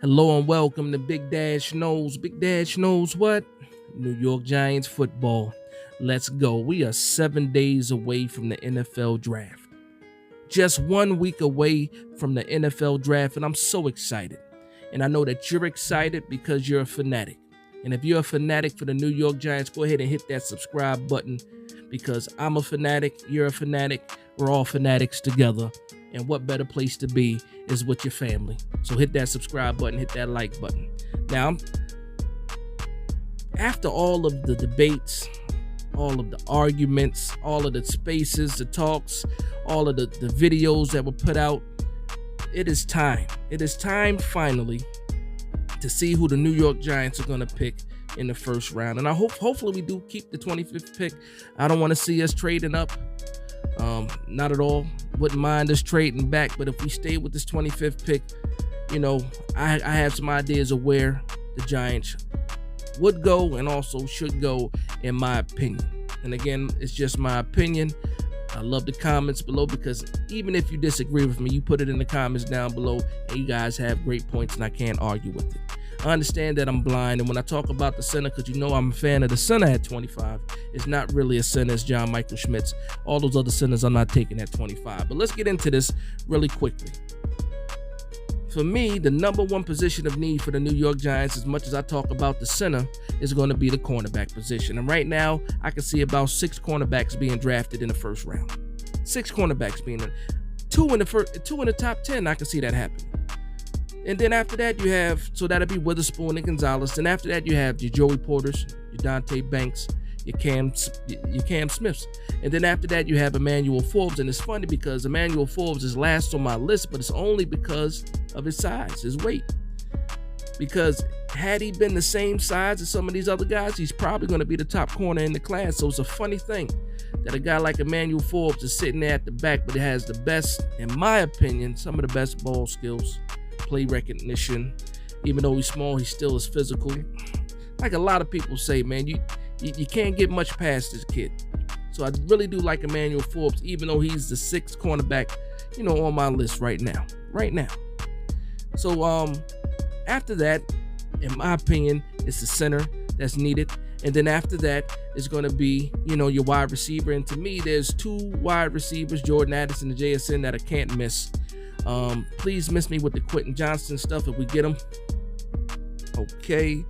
Hello and welcome to Big Dash Knows. Big Dash knows what? New York Giants football. Let's go. We are 7 days away from the NFL draft. Just 1 week away from the NFL draft, and I'm so excited. And I know that you're excited because you're a fanatic. And if you're a fanatic for the New York Giants, go ahead and hit that subscribe button because I'm a fanatic, you're a fanatic, we're all fanatics together. And what better place to be is with your family. So hit that subscribe button, hit that like button. Now, after all of the debates, all of the arguments, all of the spaces, the talks, all of the videos that were put out, it is time. It is time finally to see who the New York Giants are going to pick in the first round. And I hopefully we do keep the 25th pick. I don't want to see us trading up. Not at all. Wouldn't mind us trading back, but if we stay with this 25th pick, I have some ideas of where the Giants would go and also should go, in my opinion. And again, it's just my opinion. I love the comments below because even if you disagree with me, you put it in the comments down below, and you guys have great points, and I can't argue with it. I understand that I'm blind, and when I talk about the center, because I'm a fan of the center at 25, it's not really a center, it's John Michael Schmitz. All those other centers I'm not taking at 25. But let's get into this really quickly. For me, the number one position of need for the New York Giants, as much as I talk about the center, is going to be the cornerback position. And right now, I can see about 6 cornerbacks being drafted in the first round. 6 cornerbacks being two in the top 10. I can see that happen. And then after that, you have, so that'll be Witherspoon and Gonzalez. And after that, you have your Joey Porters, your Dante Banks, your Cam Smiths. And then after that, you have Emmanuel Forbes. And it's funny because Emmanuel Forbes is last on my list, but it's only because of his size, his weight. Because had he been the same size as some of these other guys, he's probably going to be the top corner in the class. So it's a funny thing that a guy like Emmanuel Forbes is sitting there at the back, but he has the best, in my opinion, some of the best ball skills, play recognition. Even though he's small, he still is physical. Like a lot of people say, man, you can't get much past this kid. So I really do like Emmanuel Forbes, even though he's the 6th cornerback, on my list right now. So after that, in my opinion, it's the center that's needed. And then after that, it's going to be, your wide receiver. And to me, there's 2 wide receivers, Jordan Addison and JSN, that I can't miss. Please miss me with the Quentin Johnston stuff if we get him. Okay.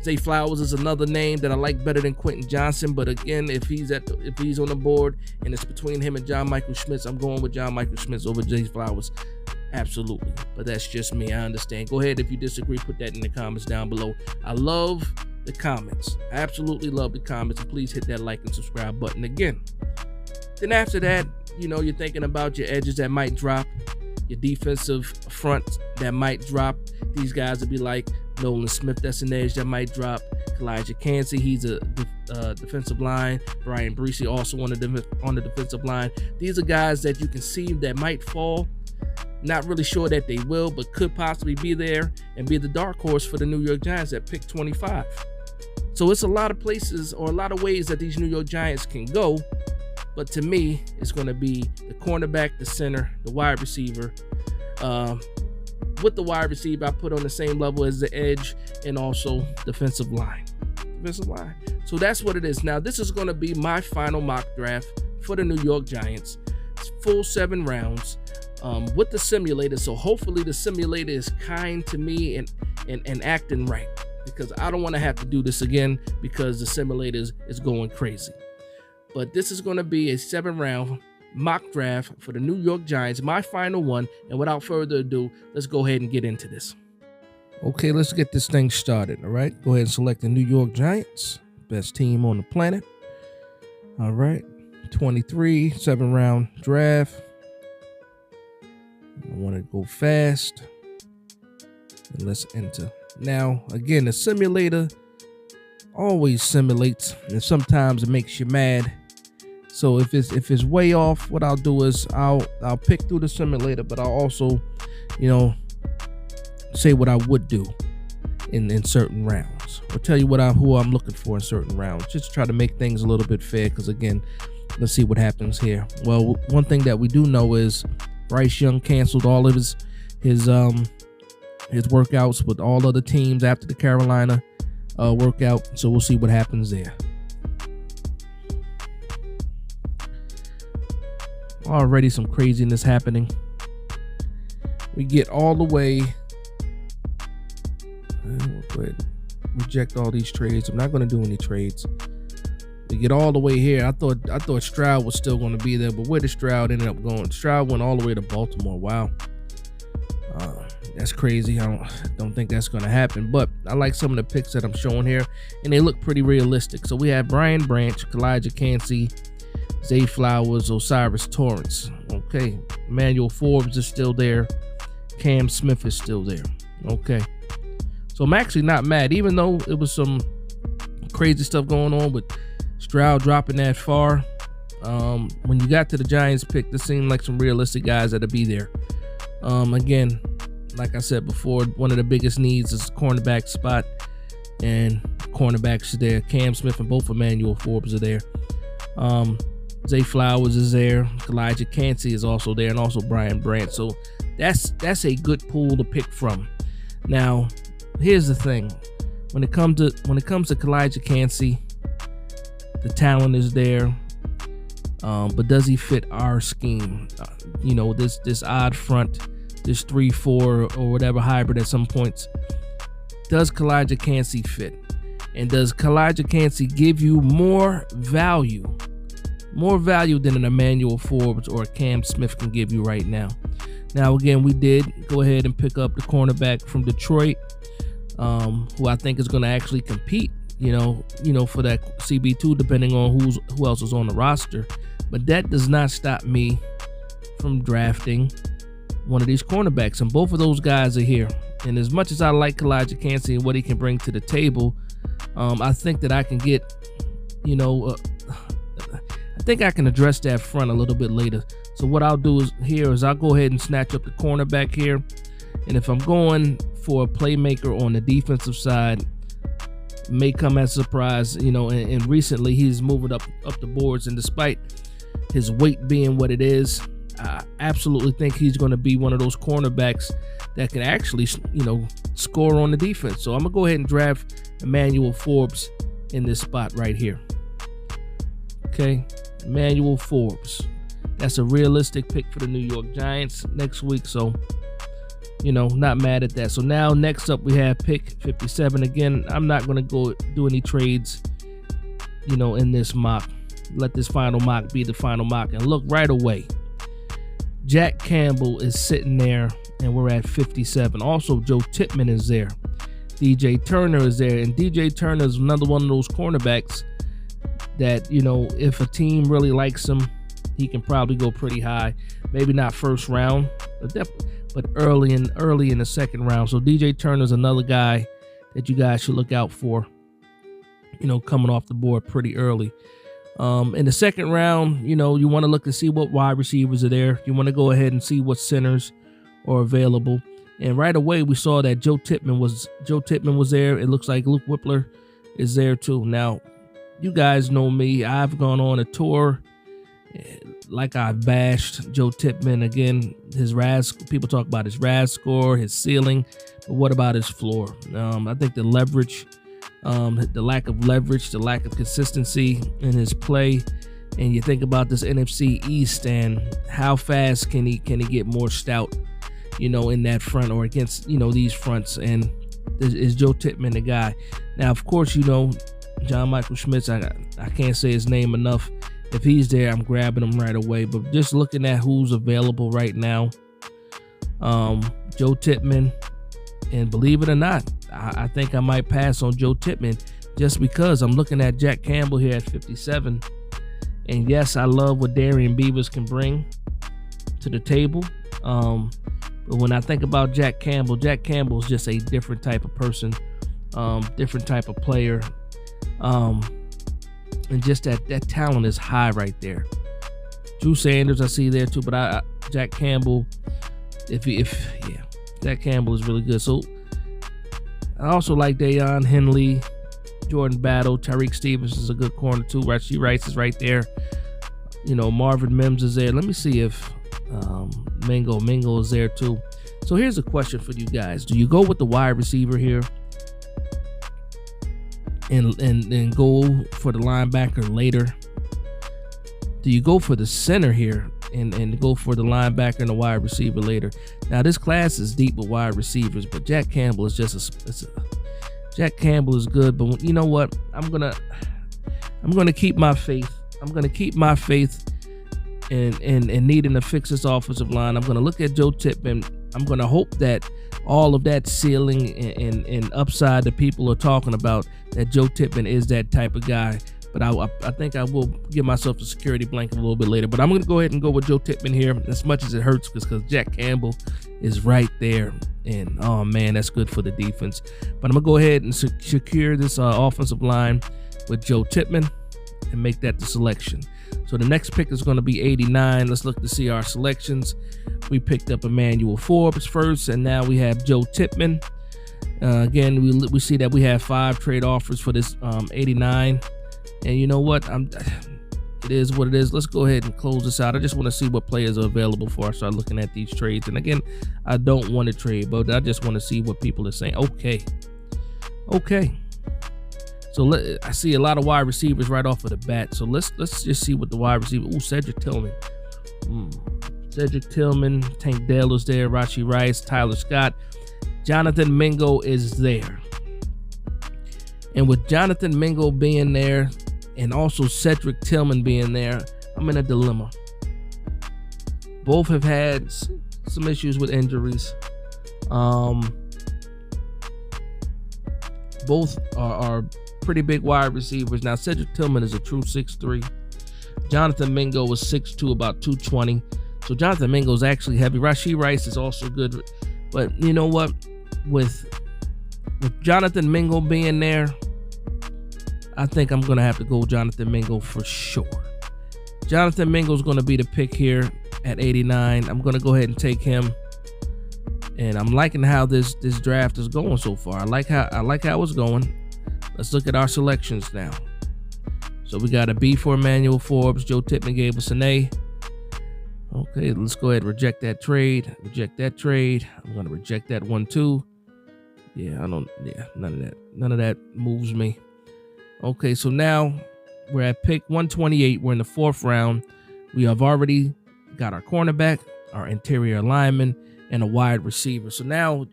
Zay Flowers is another name that I like better than Quentin Johnston, but again, if he's on the board and it's between him and John Michael Schmitz, I'm going with John Michael Schmitz over Zay Flowers. Absolutely. But that's just me. I understand. Go ahead if you disagree, put that in the comments down below. I love the comments. I absolutely love the comments, and please hit that like and subscribe button again. Then after that, you're thinking about your edges that might drop, your defensive front that might drop. These guys would be like Nolan Smith, that's an edge that might drop. Elijah Cansey, he's a defensive line. Brian Breesy also on the defensive line. These are guys that you can see that might fall. Not really sure that they will, but could possibly be there and be the dark horse for the New York Giants at pick 25. So it's a lot of places or a lot of ways that these New York Giants can go. But to me, it's going to be the cornerback, the center, the wide receiver. With the wide receiver, I put on the same level as the edge and also defensive line. So that's what it is. Now, this is going to be my final mock draft for the New York Giants. It's full 7 rounds with the simulator. So hopefully the simulator is kind to me and acting right, because I don't want to have to do this again because the simulator is going crazy. But this is going to be a 7-round mock draft for the New York Giants, my final one. And without further ado, let's go ahead and get into this. Okay, let's get this thing started. All right, go ahead and select the New York Giants, best team on the planet. All right, 23, 7-round draft. I want to go fast. And let's enter. Now, again, the simulator always simulates, and sometimes it makes you mad. So if it's way off, what I'll do is I'll pick through the simulator, but I'll also, say what I would do in certain rounds, or tell you who I'm looking for in certain rounds, just to try to make things a little bit fair. Because again, let's see what happens here. Well, one thing that we do know is Bryce Young canceled all of his his workouts with all other teams after the Carolina workout. So we'll see what happens there. Already some craziness happening. We get all the way. We'll go ahead and reject all these trades. I'm not going to do any trades. We get all the way here. I thought Stroud was still going to be there, but where did Stroud ended up going? Stroud went all the way to Baltimore. Wow, that's crazy. I don't think that's going to happen. But I like some of the picks that I'm showing here, and they look pretty realistic. So we have Brian Branch, Elijah Cansey, Zay Flowers, O'Cyrus Torrence. Okay, Emmanuel Forbes is still there. Cam Smith is still there. Okay, so I'm actually not mad, even though it was some crazy stuff going on with Stroud dropping that far. When you got to the Giants pick, this seemed like some realistic guys that'll be there. Again, like I said before, one of the biggest needs is cornerback spot, and cornerbacks are there. Cam Smith and both Emmanuel Forbes are there. Zay Flowers is there. Elijah Cansey is also there, and also Brian Branch. So that's a good pool to pick from. Now, here's the thing: when it comes to Elijah Cansey, the talent is there, but does he fit our scheme? This odd front, this 3-4 or whatever hybrid at some points. Does Elijah Cansey fit? And does Elijah Cansey give you more value than an Emmanuel Forbes or a Cam Smith can give you right now? Now, again, we did go ahead and pick up the cornerback from Detroit, who I think is going to actually compete, for that CB2, depending on who else is on the roster. But that does not stop me from drafting one of these cornerbacks, and both of those guys are here. And as much as I like Elijah Cansey and what he can bring to the table, I think that I can get, I think I can address that front a little bit later. So what I'll do is I'll go ahead and snatch up the cornerback here. And if I'm going for a playmaker on the defensive side, it may come as a surprise, and recently he's moving up the boards. And despite his weight being what it is, I absolutely think he's going to be one of those cornerbacks that can actually, score on the defense. So I'm going to go ahead and draft Emmanuel Forbes in this spot right here. Okay, Emmanuel Forbes. That's a realistic pick for the New York Giants next week. So, not mad at that. So now next up we have pick 57. Again, I'm not going to go do any trades, in this mock. Let this final mock be the final mock. And look, right away, Jack Campbell is sitting there, and we're at 57. Also, Joe Tippmann is there. DJ Turner is there. And DJ Turner is another one of those cornerbacks that, if a team really likes him, he can probably go pretty high. Maybe not first round, but early in the second round. So DJ Turner is another guy that you guys should look out for, coming off the board pretty early. In the second round, you want to look to see what wide receivers are there. You want to go ahead and see what centers are available. And right away, we saw that Joe Tippmann was there. It looks like Luke Whippler is there too. Now, you guys know me. I've gone on a tour like I bashed Joe Tippmann. Again, his RAS, people talk about his RAS score, his ceiling, but what about his floor? I think the leverage, the lack of leverage, the lack of consistency in his play, and you think about this NFC East and how fast can he get more stout, in that front or against, these fronts, and is Joe Tippmann the guy? Now, of course, John Michael Schmitz, I can't say his name enough. If he's there, I'm grabbing him right away. But just looking at who's available right now, Joe Tippmann, and believe it or not, I think I might pass on Joe Tippmann just because I'm looking at Jack Campbell here at 57. And yes, I love what Darian Beavers can bring to the table. But when I think about Jack Campbell is just a different type of person, different type of player. And just that talent is high right there. Drew Sanders I see there too, but Jack Campbell, Jack Campbell is really good. So I also like Deion Henley, Jordan Battle, Tyreek Stevens is a good corner too. Rashee Rice is right there. Marvin Mims is there. Let me see if Mingo is there too. So here's a question for you guys. Do you go with the wide receiver here and go for the linebacker later? Do you go for the center here and go for the linebacker and the wide receiver later? Now this class is deep with wide receivers, but Jack Campbell is just Jack Campbell is good, but you know what? I'm gonna keep my faith. I'm gonna keep my faith in needing to fix this offensive line. I'm gonna look at Joe Tippmann. I'm gonna hope that all of that ceiling and upside that people are talking about, that Joe Tippmann is that type of guy. But I think I will give myself a security blanket a little bit later. But I'm going to go ahead and go with Joe Tippmann here, as much as it hurts, because Jack Campbell is right there. And, oh, man, that's good for the defense. But I'm going to go ahead and secure this offensive line with Joe Tippmann and make that the selection. So the next pick is going to be 89. Let's look to see our selections. We picked up Emmanuel Forbes first, and now we have Joe Tippmann. Again, we see that we have 5 trade offers for this 89. And you know what? It is what it is. Let's go ahead and close this out. I just want to see what players are available before I start looking at these trades. And again, I don't want to trade, but I just want to see what people are saying. Okay. So I see a lot of wide receivers right off of the bat. So let's just see what the wide receiver. Ooh, Cedric Tillman. Cedric Tillman. Tank Dell is there. Rashee Rice. Tyler Scott. Jonathan Mingo is there. And with Jonathan Mingo being there and also Cedric Tillman being there, I'm in a dilemma. Both have had some issues with injuries. Both are pretty big wide receivers. Now, Cedric Tillman is a true 6'3". Jonathan Mingo was 6'2", about 220. So Jonathan Mingo is actually heavy. Rashee Rice is also good. But you know what? With Jonathan Mingo being there, I think I'm going to have to go Jonathan Mingo for sure. Jonathan Mingo is going to be the pick here at 89. I'm going to go ahead and take him. And I'm liking how this draft is going so far. I like how it's going. Let's look at our selections now. So we got a B for Emmanuel Forbes. Joe Tippmann gave us an A. Okay, let's go ahead and reject that trade. Reject that trade. I'm going to reject that one too. Yeah, none of that. None of that moves me. Okay, so now we're at pick 128. We're in the 4th round. We have already got our cornerback, our interior lineman, and a wide receiver. So now,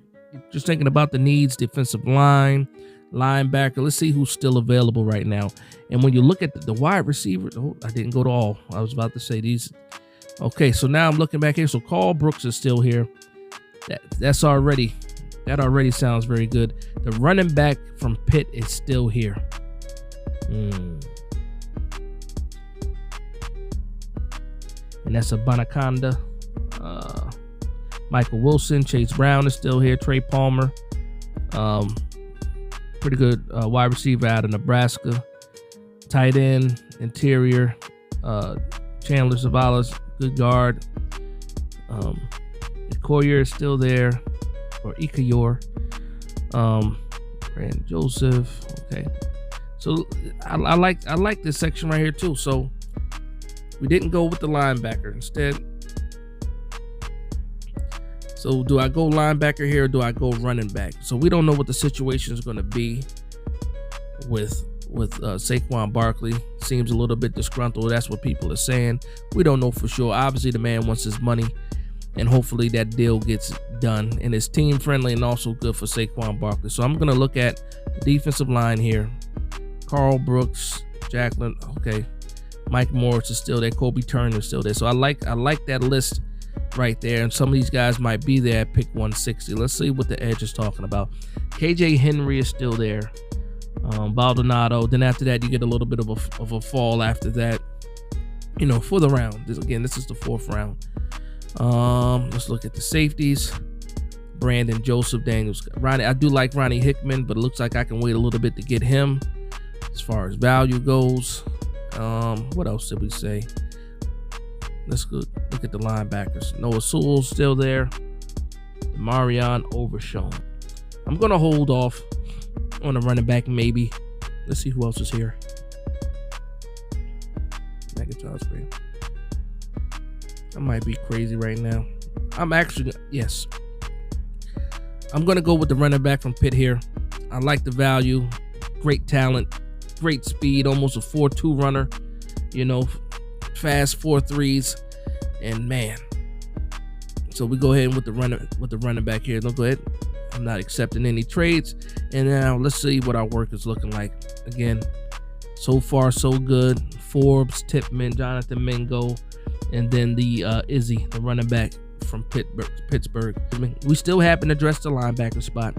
just thinking about the needs, defensive line, linebacker. Let's see who's still available right now. And when you look at the wide receiver, oh, I didn't go to all. I was about to say these. Okay, so now I'm looking back here. So Carl Brooks is still here. That already sounds very good. The running back from Pitt is still here. And that's a Bonaconda. Michael Wilson, Chase Brown is still here. Trey Palmer, pretty good wide receiver out of Nebraska. Tight end, interior, Chandler Savalas, good guard. Collier is still there, or Ikayor. Brandon Joseph. Okay. So I like this section right here too. So we didn't go with the linebacker instead. So do I go linebacker here or do I go running back? So we don't know what the situation is going to be with Saquon Barkley. Seems a little bit disgruntled. That's what people are saying. We don't know for sure. Obviously, the man wants his money, and hopefully that deal gets done. And it's team friendly and also good for Saquon Barkley. So I'm going to look at the defensive line here. Carl Brooks, Jacqueline, okay. Mike Morris is still there. Kobe Turner is still there. So I like that list right there. And some of these guys might be there at pick 160. Let's see what the edge is talking about. KJ Henry is still there. Baldonado. Then after that, you get a little bit of a fall after that. You know, for the round. This is the 4th round. Let's look at the safeties. Brandon Joseph, Daniels, Ronnie. I do like Ronnie Hickman, but it looks like I can wait a little bit to get him. As far as value goes, what else did we say? Let's go look at the linebackers. Noah Sewell's still there. Marion Overshown. I'm gonna hold off on a running back, maybe. Let's see who else is here. Megatron. I might be crazy right now. I'm actually, yes. I'm going to go with the running back from Pitt here. I like the value. Great talent, great speed, almost a 4.2 runner. You know, fast 4.3s, and man. So we go ahead with the running back here. Don't go ahead. I'm not accepting any trades. And now let's see what our work is looking like. Again, so far so good. Forbes, Tippmann, Jonathan Mingo, and then the Izzy, the running back from Pittsburgh. We still haven't addressed the linebacker spot.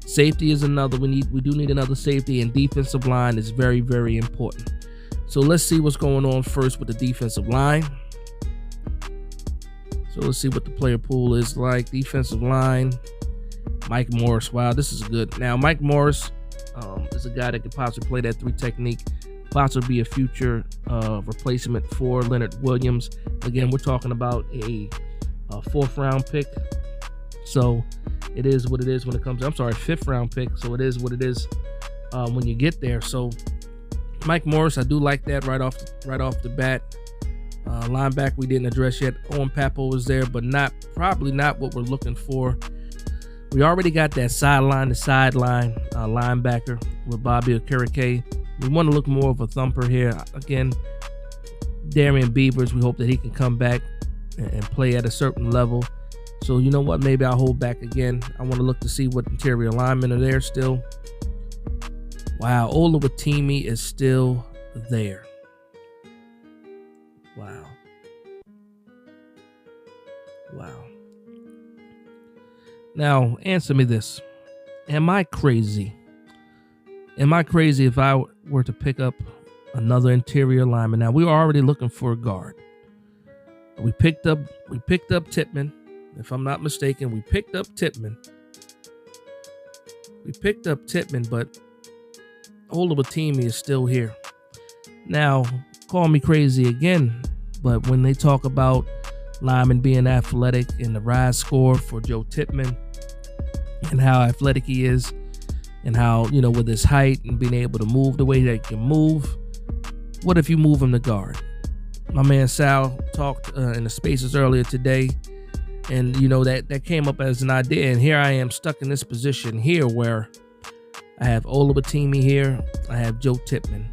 Safety is another. We do need another safety, and defensive line is very, very important. So let's see what's going on first with the defensive line. So let's see what the player pool is like. Defensive line, Mike Morris. Wow, this is good. Now, Mike Morris is a guy that could possibly play that 3 technique, possibly be a future replacement for Leonard Williams. Again, we're talking about a 4th round pick. So it is what it is when it comes. I'm sorry, 5th round pick. So it is what it is when you get there. So Mike Morris, I do like that right off the bat. Linebacker we didn't address yet. Owen Pappoe was there, but probably not what we're looking for. We already got that sideline to sideline linebacker with Bobby Okereke. We want to look more of a thumper here. Again, Darian Beavers, we hope that he can come back and play at a certain level. So you know what? Maybe I'll hold back again. I want to look to see what interior linemen are there still. Wow, Oluwatimi is still there. Wow. Wow. Now, answer me this. Am I crazy? Am I crazy if I were to pick up another interior lineman? Now, we were already looking for a guard. We picked up Tippmann. If I'm not mistaken, we picked up Tippmann. But Oluwatimi is still here. Now, call me crazy again, but when they talk about linemen being athletic and the rise score for Joe Tippmann and how athletic he is and how, you know, with his height and being able to move the way that he can move, what if you move him to guard? My man Sal talked in the spaces earlier today, and, you know, that came up as an idea, and here I am stuck in this position here where I have Oluwatimi here, I have Joe Tippmann.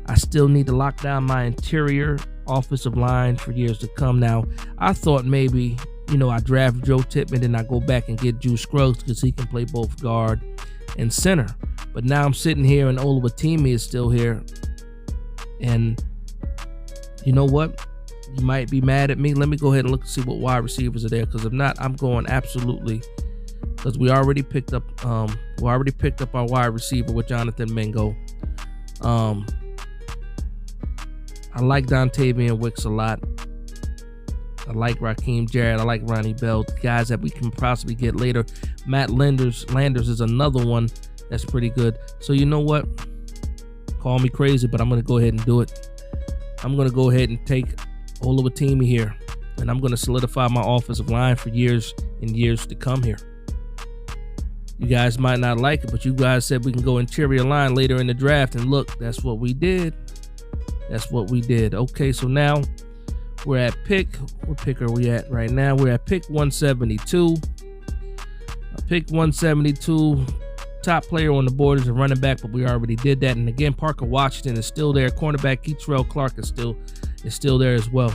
I still need to lock down my interior offensive line for years to come. Now, I thought maybe, you know, I draft Joe Tippmann and I go back and get Juice Scruggs because he can play both guard and center. But now I'm sitting here and Oluwatimi is still here. And you know what? You might be mad at me. Let me go ahead and look to see what wide receivers are there, because if not, I'm going absolutely, because we already picked up our wide receiver with Jonathan Mingo. I like Dontavian Wicks a lot. I like Raheem Jarrett. I like Ronnie Bell. Guys that we can possibly get later. Matt Landers is another one that's pretty good. So you know what? Call me crazy, but I'm going to go ahead and do it. I'm going to go ahead and take Oluwatimi here, and I'm going to solidify my offensive line for years and years to come here. You guys might not like it, but you guys said we can go interior line later in the draft, and look, that's what we did. That's what we did. Okay, so now we're at pick. What pick are we at right now? We're at pick 172. Pick 172. Top player on the board is a running back, but we already did that. And again, Parker Washington is still there. Cornerback Keitrell Clark is still there as well.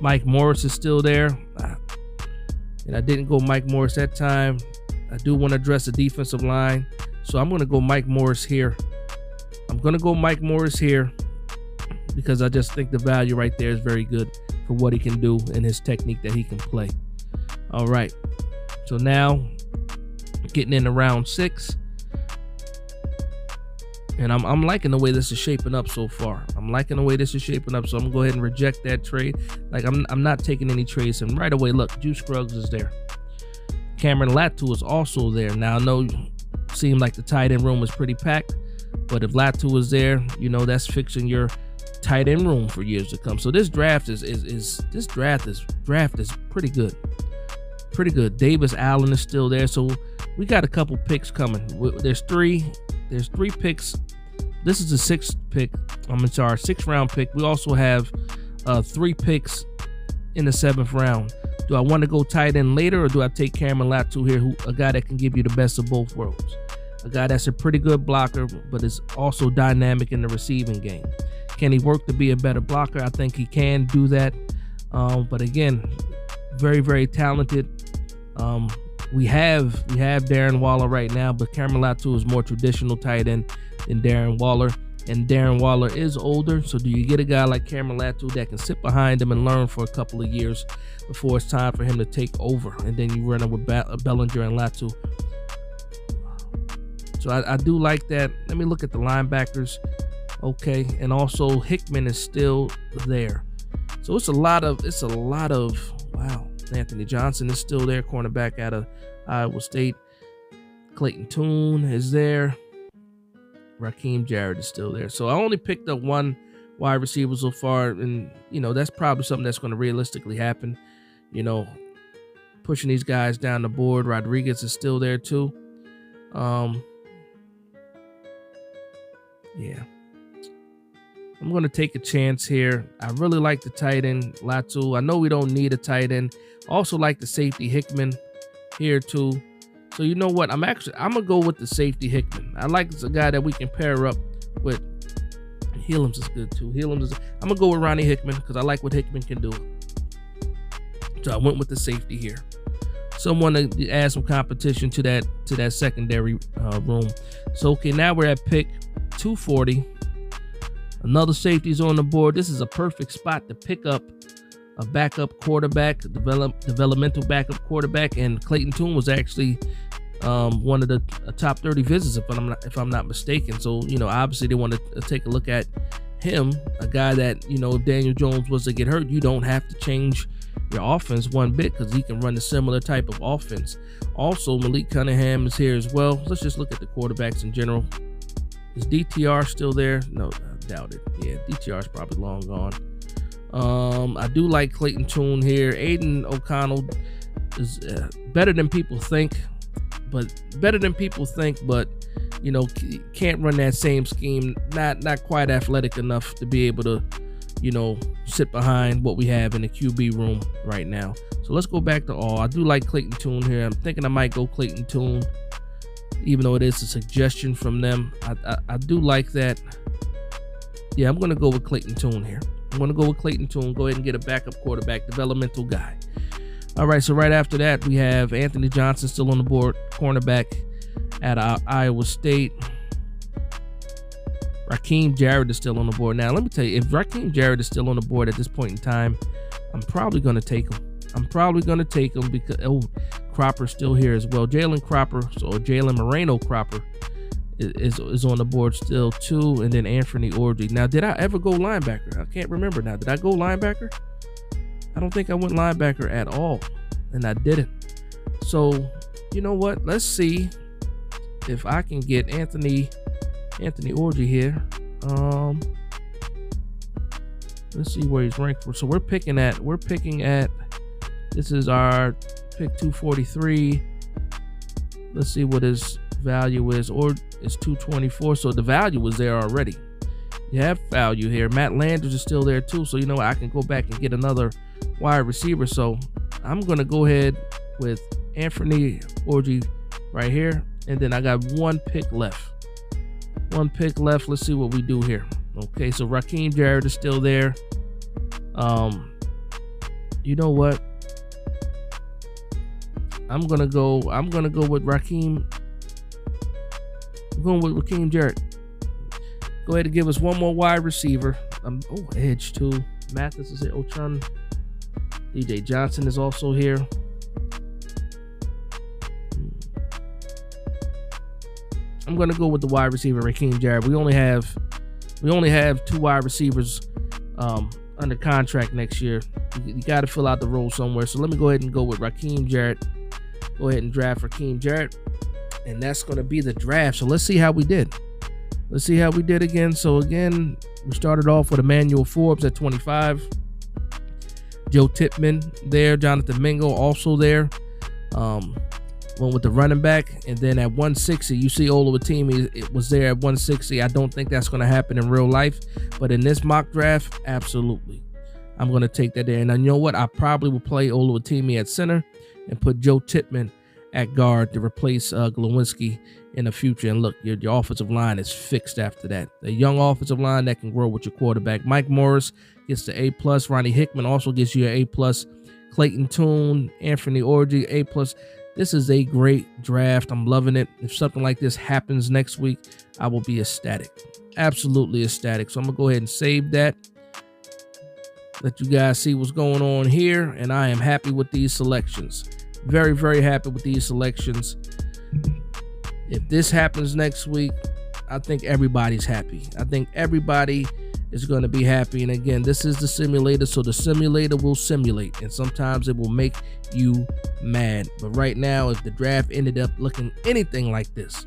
Mike Morris is still there. And I didn't go Mike Morris that time. I do want to address the defensive line, so I'm going to go Mike Morris here. Because I just think the value right there is very good for what he can do and his technique that he can play. All right. So now getting into round 6. And I'm liking the way this is shaping up so far. So I'm going to go ahead and reject that trade. Like, I'm not taking any trades. And right away, look, Juice Scruggs is there. Cameron Latu is also there. Now, I know it seemed like the tight end room was pretty packed, but if Latu is there, you know, that's fixing your tight end room for years to come. So this draft is pretty good. Pretty good. Davis Allen is still there. So we got a couple picks coming. There's three picks. This is the 6th round pick. We also have 3 picks in the 7th round. Do I want to go tight end later, or do I take Cameron Latu here, a guy that can give you the best of both worlds? A guy that's a pretty good blocker, but is also dynamic in the receiving game. Can he work to be a better blocker? I think he can do that. But again, very, very talented. We have Darren Waller right now, but Cameron Latu is more traditional tight end than Darren Waller. And Darren Waller is older, so do you get a guy like Cameron Latu that can sit behind him and learn for a couple of years before it's time for him to take over? And then you run up with Bellinger and Latu. So I do like that. Let me look at the linebackers. Okay, and also Hickman is still there. So it's a lot of wow. Anthony Johnson is still there, cornerback out of Iowa State. Clayton Tune is there. Raheem Jarrett is still there. So I only picked up one wide receiver so far, and that's probably something that's going to realistically happen. Pushing these guys down the board. Rodriguez is still there too. Yeah. I'm going to take a chance here. I really like the tight end, Latu. I know we don't need a tight end. Also like the safety, Hickman, here too. So you know what? I'm going to go with the safety, Hickman. I like this, a guy that we can pair up with. Helms is good too. I'm going to go with Ronnie Hickman because I like what Hickman can do. So I went with the safety here. Someone to add some competition to that secondary room. So, okay, now we're at pick 240. Another safety's on the board. This is a perfect spot to pick up a backup quarterback, developmental backup quarterback, and Clayton Tune was actually one of the top 30 visits, if I'm not mistaken. So, obviously they want to take a look at him, a guy that, if Daniel Jones was to get hurt, you don't have to change your offense one bit because he can run a similar type of offense. Also, Malik Cunningham is here as well. Let's just look at the quarterbacks in general. Is DTR still there? No, I doubt it. Yeah, DTR is probably long gone. I do like Clayton Tune here. Aiden O'Connell is better than people think, but can't run that same scheme. Not quite athletic enough to be able to, sit behind what we have in the QB room right now. So let's go back to all. I do like Clayton Tune here. I'm thinking I might go Clayton Tune, even though it is a suggestion from them. I do like that. Yeah, I'm going to go with Clayton Tune here. I'm going to go with Clayton Tune. Go ahead and get a backup quarterback, developmental guy. All right, so right after that, we have Anthony Johnson still on the board, cornerback at Iowa State. Raheem Jarrett is still on the board. Now, let me tell you, if Raheem Jarrett is still on the board at this point in time, I'm probably going to take him. Because, Cropper's still here as well. Jalen Cropper, so Jalen Moreno Cropper is on the board still too. And then Anthony Orji. Now, did I ever go linebacker? I can't remember now. Did I go linebacker? I don't think I went linebacker at all. And I didn't. So, you know what? Let's see if I can get Anthony Orji here. Let's see where he's ranked for. So we're picking at, this is our pick 243. Let's see what his value is, or it's 224. So the value was there already. You have value here. Matt Landers is still there too. So you know what? I can go back and get another wide receiver. So I'm going to go ahead with Anthony Orji right here. And then I got one pick left. Let's see what we do here. Okay, so Raheem Jarrett is still there. You know what? I'm gonna go with Raheem. I'm going with Raheem Jarrett. Go ahead and give us one more wide receiver. Edge too. Mathis is here. Ochun. DJ Johnson is also here. I'm gonna go with the wide receiver, Raheem Jarrett. We only have 2 wide receivers under contract next year. You got to fill out the role somewhere. So let me go ahead and go with Raheem Jarrett. Go ahead and draft Raheem Jarrett, and that's gonna be the draft. So let's see how we did. Again. So again, we started off with Emmanuel Forbes at 25. Joe Tippmann there. Jonathan Mingo also there. Went with the running back, and then at 160, you see Oluwatimi, it was there at 160. I don't think that's going to happen in real life, but in this mock draft, absolutely. I'm going to take that there. And you know what? I probably will play Oluwatimi at center and put Joe Tippmann at guard to replace Glowinski in the future. And look, your offensive line is fixed after that. A young offensive line that can grow with your quarterback. Mike Morris gets the A+. Ronnie Hickman also gets you an A+. Clayton Tune, Anthony Orji, A+. This is a great draft. I'm loving it. If something like this happens next week, I will be ecstatic. Absolutely ecstatic. So I'm going to go ahead and save that. Let you guys see what's going on here. And I am happy with these selections. Very, very happy with these selections. If this happens next week, I think everybody's happy. I think everybody is going to be happy. And again, this is the simulator, so the simulator will simulate, and sometimes it will make you mad. But right now, if the draft ended up looking anything like this,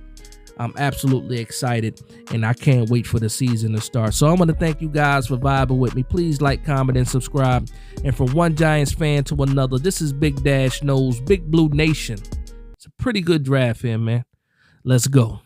I'm absolutely excited, and I can't wait for the season to start. So I'm going to thank you guys for vibing with me. Please like, comment, and subscribe. And from one Giants fan to another, this is Big Dash Knows, Big Blue Nation. It's a pretty good draft here, man. Let's go.